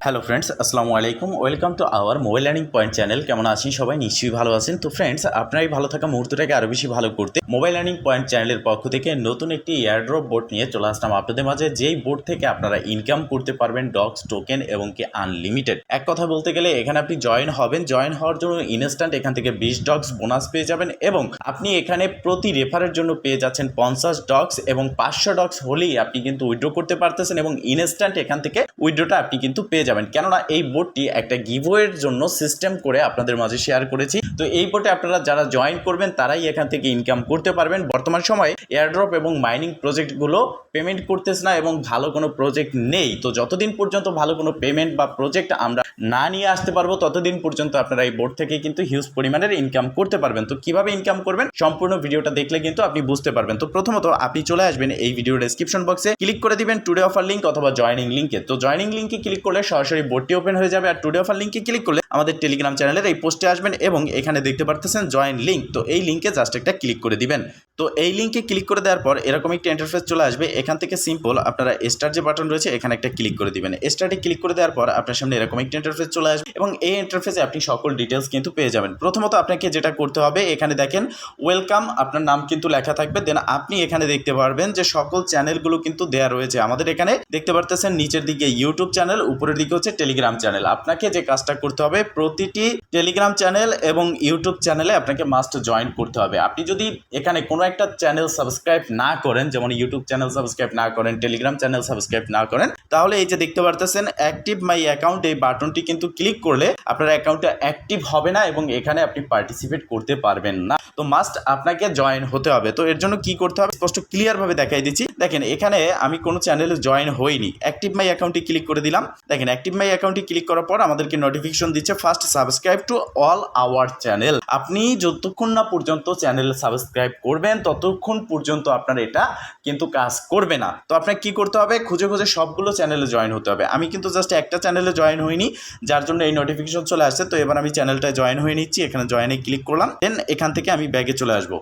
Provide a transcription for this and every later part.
Hello friends, আসসালামু আলাইকুম। Welcome to our mobile learning point channel. কেমন আছেন সবাই? নিশ্চয়ই ভালো আছেন। তো ফ্রেন্ডস, আপনার এই ভালো থাকা মুহূর্তটাকে আরও বেশি ভালো করতে মোবাইল লার্নিং পয়েন্ট চ্যানেলের পক্ষ থেকে নতুন একটি এয়ারড্রপ বোর্ড নিয়ে চলে আসলাম আপনাদের মাঝে, যেই বোর্ড থেকে আপনারা ইনকাম করতে পারবেন ডক্স, টোকেন এবং কি আনলিমিটেড। এক কথা বলতে গেলে এখানে আপনি জয়েন হবেন, জয়েন হওয়ার জন্য ইনস্ট্যান্ট এখান থেকে 20 ডক্স বোনাস পেয়ে যাবেন এবং আপনি এখানে প্রতি রেফারের জন্য পেয়ে যাচ্ছেন 50 ডক্স এবং 500 ডক্স হলেই আপনি কিন্তু উইথড্র করতে পারতেছেন এবং ইনস্ট্যান্ট এখান থেকে উইথড্রটা আপনি কিন্তু পেয়ে যাবেন। কেননা এই বোর্ডটি একটা গিভওয়ের জন্য সিস্টেম করে আপনাদের মাঝে শেয়ার করেছি। তো এই বোর্ডে আপনারা যারা জয়েন করবেন তারাই এখান থেকে ইনকাম করতে পারবেন। বর্তমান সময়ে এয়ারড্রপ এবং মাইনিং প্রজেক্টগুলো পেমেন্ট করতেছে না এবং ভালো কোনো প্রজেক্ট নেই। তো যতদিন পর্যন্ত ভালো কোনো পেমেন্ট বা প্রজেক্ট আমরা না নিয়ে আসতে পারবো ততদিন পর্যন্ত আপনারা এই বোর্ড থেকে কিন্তু হিউজ পরিমাণের ইনকাম করতে পারবেন। তো কিভাবে ইনকাম করবেন সম্পূর্ণ ভিডিওটা দেখলে কিন্তু আপনি বুঝতে পারবেন। তো প্রথমত আপনি চলে আসবেন এই ভিডিওর ডেসক্রিপশন বক্সে, ক্লিক করে দিবেন টুডে অফার লিঙ্ক অথবা জয়নিং লিঙ্কে। তো জয়নিং লিঙ্কে ক্লিক করলে সরাসরি বোর্ডটি ওপেন হয়ে যাবে। আর টুডে অফার লিঙ্কে ক্লিক করলে আমাদের টেলিগ্রাম চ্যানেলের এই পোস্টে আসবেন এবং এখানে দেখতে পারতেছেন জয়েন লিঙ্ক। তো এই লিঙ্কে জাস্ট একটা ক্লিক করে দিবেন। তো এই লিঙ্কে ক্লিক করে দেওয়ার পর এরকম একটা ইন্টারফেস চলে আসবে। এখান থেকে সিম্পল আপনারা স্টার যে বাটন রয়েছে এখানে একটা ক্লিক করে দিবেন। স্টার্টে ক্লিক করে দেওয়ার পর আপনার সামনে এরকম একটা ইন্টারফেস চলে আসবে এবং এই ইন্টারফেসে আপনি সকল ডিটেলস কিন্তু পেয়ে যাবেন। প্রথমত আপনাকে যেটা করতে হবে, এখানে দেখেন ওয়েলকাম, আপনার নাম কিন্তু লেখা থাকবে। দেন আপনি এখানে দেখতে পারবেন যে সকল চ্যানেলগুলো কিন্তু দেওয়া রয়েছে। আমাদের এখানে দেখতে পারতেছেন নিচের দিকে ইউটিউব চ্যানেল, উপরের দিকে হচ্ছে টেলিগ্রাম চ্যানেল। আপনাকে যে কাজটা করতে হবে, প্রতিটি টেলিগ্রাম চ্যানেল এবং ইউটিউব চ্যানেলে আপনাকে মাস্ট জয়েন করতে হবে। আপনি যদি এখানে কোনো একটা চ্যানেল সাবস্ক্রাইব না করেন, যেমন ইউটিউব চ্যানেল সাবস্ক্রাইব না করেন, টেলিগ্রাম চ্যানেল সাবস্ক্রাইব না করেন, তাহলে এই যে দেখতে পারতেছেন অ্যাক্টিভ মাই অ্যাকাউন্ট, এই বাটনটি কিন্তু ক্লিক করলে আপনার অ্যাকাউন্টটা অ্যাক্টিভ হবে না এবং এখানে আপনি পার্টিসিপেট করতে পারবেন না। তো মাস্ট আপনাকে জয়েন হতে হবে। তো এর জন্য কি করতে হবে স্পষ্ট ক্লিয়ারভাবে দেখাই দিচ্ছি। দেখেন এখানে আমি কোনো চ্যানেলে জয়েন হইনি, অ্যাক্টিভ মাই অ্যাকাউন্টে ক্লিক করে দিলাম। দেখেন অ্যাক্টিভ মাই অ্যাকাউন্টে ক্লিক করার পর আমাদেরকে নোটিফিকেশন দিচ্ছে first subscribe to all our channel. আপনি যতক্ষণ না পর্যন্ত চ্যানেল সাবস্ক্রাইব করবেন ততক্ষণ পর্যন্ত আপনার এটা কিন্তু কাজ করবে না। তো আপনাকে কি করতে হবে, খুঁজে খুঁজে সবগুলো চ্যানেলে জয়েন হতে হবে। আমি কিন্তু জাস্ট একটা চ্যানেলে জয়েন হইনি, যার জন্য এই নোটিফিকেশন চলে আসছে। তো এবার আমি চ্যানেলটায় জয়েন হয়ে নিচ্ছি, এখানে জয়েনে ক্লিক করলাম। দেন এখান থেকে আমি ব্যাগে চলে আসবো।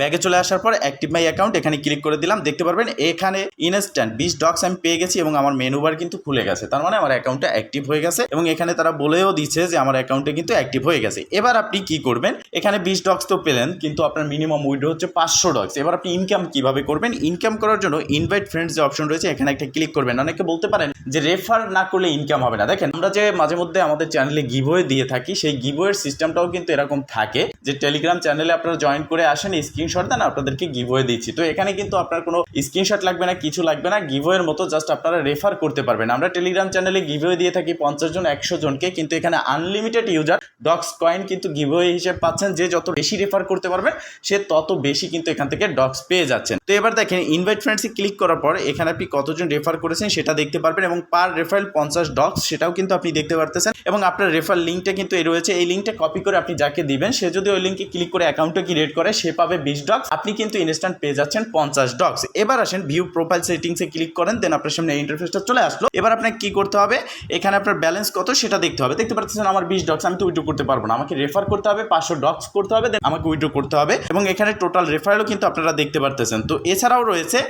ব্যাগে চলে আসার পর অ্যাক্টিভ মাই অ্যাকাউন্ট এখানে ক্লিক করে দিলাম। দেখতে পারবেন এখানে ইনস্ট্যান্ট 20 ডক্স আমি পেয়ে গেছি এবং আমার মেনু বার কিন্তু খুলে গেছে। তার মানে আমার অ্যাকাউন্টটা অ্যাক্টিভ হয়ে গেছে এবং এখানে তারা বলেও দিচ্ছে যে আমার অ্যাকাউন্টে কিন্তু অ্যাক্টিভ হয়ে গেছে। এবার আপনি কি করবেন, এখানে 20 ডক্স তো পেলেন কিন্তু আপনার মিনিমাম উইথড্র হচ্ছে 500 ডক্স। এবার আপনি ইনকাম কিভাবে করবেন, ইনকাম করার জন্য ইনভাইট ফ্রেন্ডস যে অপশন রয়েছে এখানে একটা ক্লিক করবেন। অনেকে বলতে পারেন যে রেফার না করলে ইনকাম হবে না। দেখেন আমরা যে মাঝে মধ্যে আমাদের চ্যানেলে গিভওয়ে দিয়ে থাকি, সেই গিভওয়ের সিস্টেমটাও কিন্তু এরকম থাকে যে টেলিগ্রাম চ্যানেলে আপনারা জয়েন করে আসেন, স্ক্রিনশট দেন, আপনাদেরকে গিভওয়ে দিচ্ছি। তো এখানে কিন্তু আপনার কোনো স্ক্রিনশট লাগবে না, কিছু লাগবে না, গিভওয়ের মতো জাস্ট আপনারা রেফার করতে পারবেন। আমরা টেলিগ্রাম চ্যানেলে গিভওয়ে দিয়ে থাকি 50 জন 100 জনকে, কিন্তু এখানে আনলিমিটেড ইউজার ডক্স কয়েন কিন্তু গিভওয়ে হিসেবে পাচ্ছেন। যে যত বেশি রেফার করতে পারবেন সে তত বেশি কিন্তু এখান থেকে ডক্স পেয়ে যাচ্ছেন। তো এবার দেখেন ইনভাইট ফ্রেন্ডসে ক্লিক করার পর এখানে আপনি কতজন রেফার করেছেন সেটা দেখতে পারবেন এবং পার রেফারেল 50 ডক্স সেটাও কিন্তু আপনি দেখতে পারতেছেন এবং আপনার রেফার লিঙ্কটা কিন্তু এই রয়েছে। এই লিঙ্কটা কপি করে আপনি যাকে দিবেন সে যদি ওই লিঙ্কে ক্লিক করে অ্যাকাউন্টে ক্রিয়েট করে সে পাবে 20 ডক্স, আপনি কিন্তু ইনস্ট্যান্ট পেয়ে যাচ্ছেন 50 ডক্স। এবার আসেন ভিউ প্রোফাইল সেটিংসে ক্লিক করেন, দেন আপনার সামনে এই ইন্টারফেসটা চলে আসলো। এবার আপনাকে কি করতে হবে, এখানে আপনার ব্যালেন্স কত সেটা দেখতে হবে। দেখতে পাচ্ছেন আমার 20 ডক্স, আমি তো উইথড্র করতে পারবো না, আমাকে রেফার করতে হবে, 500 ডক্স করতে হবে, দেন আমাকে উইথড্র করতে হবে এবং এখানে টোটাল রেফারেলও কিন্তু আপনারা দেখতে পারতেছেন। তো এছাড়াও রয়েছে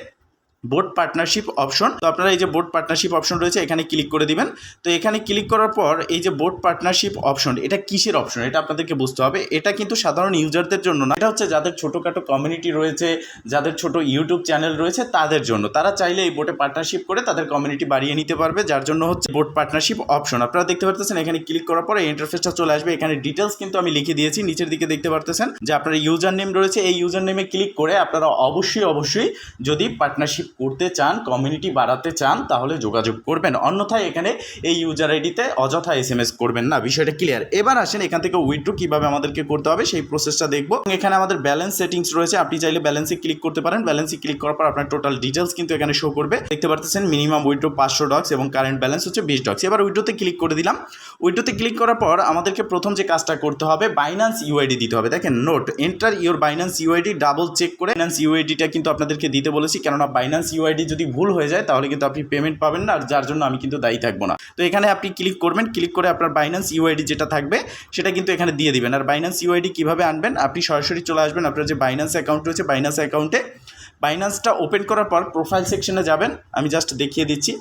বোর্ড পার্টনারশিপ অপশন। তো আপনারা এই যে বোর্ড পার্টনারশিপ অপশন রয়েছে এখানে ক্লিক করে দিবেন। তো এখানে ক্লিক করার পর এই যে বোর্ড পার্টনারশিপ অপশন, এটা কিসের অপশন এটা আপনাদেরকে বুঝতে হবে। এটা কিন্তু সাধারণ ইউজারদের জন্য না, এটা হচ্ছে যাদের ছোটোখাটো কমিউনিটি রয়েছে, যাদের ছোট ইউটিউব চ্যানেল রয়েছে তাদের জন্য। তারা চাইলে এই বোর্ডে পার্টনারশিপ করে তাদের কমিউনিটি বাড়িয়ে নিতে পারবে, যার জন্য হচ্ছে বোর্ড পার্টনারশিপ অপশন। আপনারা দেখতে পারতেছেন এখানে ক্লিক করার পর এই ইন্টারফেসটা চলে আসবে। এখানে ডিটেলস কিন্তু আমি লিখে দিয়েছি, নিচের দিকে দেখতে পারতেছেন যে আপনার ইউজার নেম রয়েছে। এই ইউজার নেমে ক্লিক করে আপনারা অবশ্যই যদি পার্টনারশিপ করতে চান, কমিউনিটি বাড়াতে চান তাহলে যোগাযোগ করবেন, অন্যথায় এখানে এই ইউজার আইডিতে অযথা SMS করবেন না। বিষয়টা ক্লিয়ার। এবার আসেন এখান থেকে উইথড্র কিভাবে আমাদেরকে করতে হবে সেই প্রসেসটা দেখবো। এখানে আমাদের ব্যালেন্স সেটিংস রয়েছে, আপনি চাইলে ব্যালেন্সে ক্লিক করতে পারেন। ব্যালেন্সে ক্লিক করার পর আপনার টোটাল ডিটেলস কিন্তু এখানে শো করবে। দেখতে পারতেছেন মিনিমাম উইথড্র 500 ডক্স এবং কারেন্ট ব্যালেন্স হচ্ছে 20 ডক্স। এবার উইথড্রতে ক্লিক করে দিলাম। উইথড্রতে ক্লিক করার পর আমাদেরকে প্রথম যে কাজটা করতে হবে বাইন্যান্স ইউআইডি দিতে হবে। দেখেন note enter your Binance UID, double check করে বাইন্যান্স ইউআইডিটা কিন্তু আপনাদেরকে দিতে বলেছি, কেননা বাইন্যান্স ইউআইডি যদি ভুল হয়ে যায় তাহলে কিন্তু আপনি পেমেন্ট পাবেন না, আর যার জন্য আমি কিন্তু দায়ী থাকবো না। তো এখানে আপনি ক্লিক করবেন, ক্লিক করে আপনার বাইন্যান্স ইউআইডি যেটা থাকবে সেটা কিন্তু এখানে দিয়ে দিবেন। আর বাইন্যান্স ইউআইডি কিভাবে আনবেন, আপনি সরাসরি চলে আসবেন আপনার যে বাইন্যান্স অ্যাকাউন্ট রয়েছে, বাইন্যান্স অ্যাকাউন্টে বাইন্যান্সটা ওপেন করার পর প্রোফাইল সেকশনে যাবেন। আমি জাস্ট দেখিয়ে দিচ্ছি।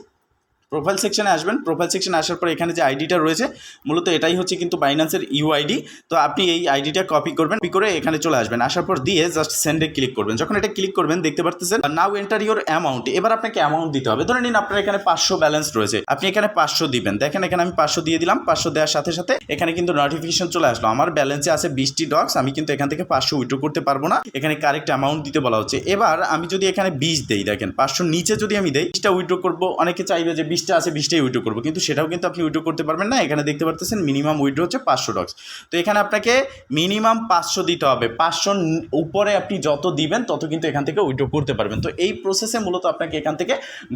প্রোফাইল সেকশনে আসবেন। প্রোফাইল সেকশনে আসার পর এখানে যে আইডিটা রয়েছে মূলত এটাই হচ্ছে কিন্তু বাইন্যান্সের ইউআইডি। তো আপনি এই আইডিটা কপি করবেন, কপি করে এখানে চলে আসবেন। আসার পর দিয়ে জাস্ট সেন্ডে ক্লিক করবেন। যখন এটা ক্লিক করবেন দেখতে পারতেছেন নাও এন্টার ইউর অ্যামাউন্ট। এবার আপনাকে অ্যামাউন্ট দিতে হবে। ধরে নিন আপনার এখানে 500 ব্যালেন্স রয়েছে, আপনি এখানে 500 দিবেন। দেখেন এখানে আমি 500 দিয়ে দিলাম। 500 দেওয়ার সাথে সাথে এখানে কিন্তু নোটিফিকেশন চলে আসলো আমার ব্যালেন্সে আছে 20টি ডক্স। আমি কিন্তু এখান থেকে 500 উইথড্র করতে পারবো না, এখানে কারেক্ট অ্যামাউন্ট দিতে বলা হচ্ছে। এবার আমি যদি এখানে 20 দেই, দেখেন 500 নিচে যদি আমি দেই 20টা উইথড্র করবো। অনেকে চাইবে যে 20টা আছে 20টাই উইথড্র করবো, কিন্তু সেটাও কিন্তু আপনি উইথড্র করতে পারবেন না। এখানে দেখতে পারতেছেন মিনিমাম উইথড্র হচ্ছে 500 ডক্স। তো এখানে আপনাকে মিনিমাম 500 দিতে হবে। 500 উপরে আপনি যত দিবেন তত কিন্তু এখান থেকে উইথড্র করতে পারবেন। তো এই প্রসেসে মূলত আপনাকে এখান থেকে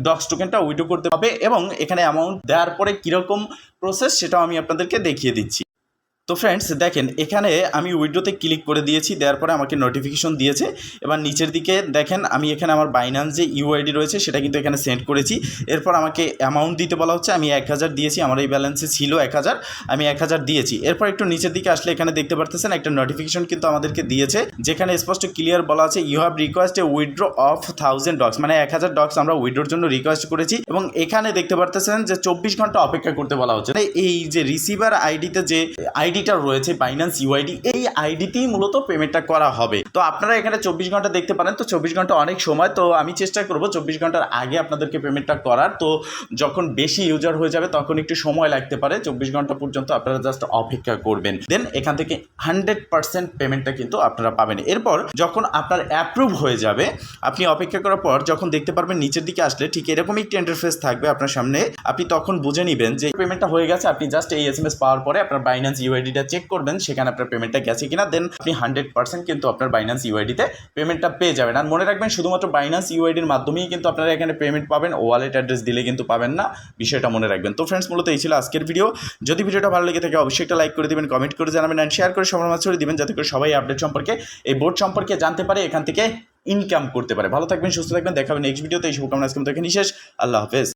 ডক্স টোকেনটা উইথড্র করতে হবে এবং এখানে অ্যামাউন্ট দেওয়ার পরে কীরকম প্রসেস সেটাও আমি আপনাদেরকে দেখিয়ে দিচ্ছি। তো ফ্রেন্ডস দেখেন এখানে আমি উইড্রোতে ক্লিক করে দিয়েছি, দেওয়ার পরে আমাকে নোটিফিকেশন দিয়েছে। এবার নিচের দিকে দেখেন আমি এখানে আমার বাইন্যান্স যে ইউআইডি রয়েছে সেটা কিন্তু এখানে সেন্ড করেছি। এরপর আমাকে অ্যামাউন্ট দিতে বলা হচ্ছে। আমি 1000 দিয়েছি, আমার এই ব্যালেন্সে ছিল 1000, আমি 1000 দিয়েছি। এরপর একটু নিচের দিকে আসলে এখানে দেখতে পারতেছেন একটা নোটিফিকেশন কিন্তু আমাদেরকে দিয়েছে, যেখানে স্পষ্ট ক্লিয়ার বলা আছে you have request a withdraw of 1000 docs, মানে 1000 ডক্স আমরা উইথড্রোর জন্য রিকোয়েস্ট করেছি। এবং এখানে দেখতে পারতেছেন যে 24 ঘন্টা অপেক্ষা করতে বলা হচ্ছে। এই যে রিসিভার আইডিতে যে আইডিটা রয়েছে বাইন্যান্স ইউআইডি, এই আইডিতেই মূলত পেমেন্টটা করা হবে। তো আপনারা এখানে 24 ঘন্টা দেখতে পারেন। তো 24 ঘন্টা অনেক সময়, তো আমি চেষ্টা করব 24 ঘন্টার আগে আপনাদেরকে পেমেন্টটা করার। তো যখন বেশি ইউজার হয়ে যাবে তখন একটু সময় লাগতে পারে। 24 ঘন্টা পর্যন্ত আপনারা জাস্ট অপেক্ষা করবেন, দেন এখান থেকে 100% পেমেন্টটা কিন্তু আপনারা পাবেন। এরপর যখন আপনার অ্যাপ্রুভ হয়ে যাবে, আপনি অপেক্ষা করার পর যখন দেখতে পারবেন নিচের দিকে আসলে ঠিক এরকমই একটি ইন্টারফেস থাকবে আপনার সামনে। আপনি তখন বুঝে নেবেন যে পেমেন্টটা হয়ে গেছে। আপনি জাস্ট এই এসএমএস পাওয়ার পরে আপনার বাইন্যান্স ইউআইডিটা চেক করবেন, সেখানে আপনার পেমেন্টটা গেছে কিনা, দেন আপনি 100% কিন্তু আপনার বাইন্যান্স ইউআইডিতে পেমেন্টটা পেয়ে যাবেন। আর মনে রাখবেন শুধুমাত্র বাইন্যান্স ইউআইডির মাধ্যমেই কিন্তু আপনারা এখানে পেমেন্ট পাবেন, ওয়ালেট অ্যাড্রেস দিলে কিন্তু পাবেন না, বিষয়টা মনে রাখবেন। তো ফ্রেন্ডস মূলত এই ছিল আজকের ভিডিও। যদি ভিডিওটা ভালো লেগে থাকে অবশ্যই একটা লাইক করে দিবেন, কমেন্ট করে জানাবেন অ্যান্ড শেয়ার করে সবার মাঝে ছড়িয়ে দিবেন, যাতে করে সবাই আপডেট সম্পর্কে, এই বোর্ড সম্পর্কে জানতে পারে, এখান থেকে ইনকাম করতে পারে। ভালো থাকবেন, সুস্থ থাকবেন, দেখাবেন নেক্সট ভিডিওতে। এই শুভকামনা আজকে মতো এখানেই শেষ। আল্লাহ হাফেজ।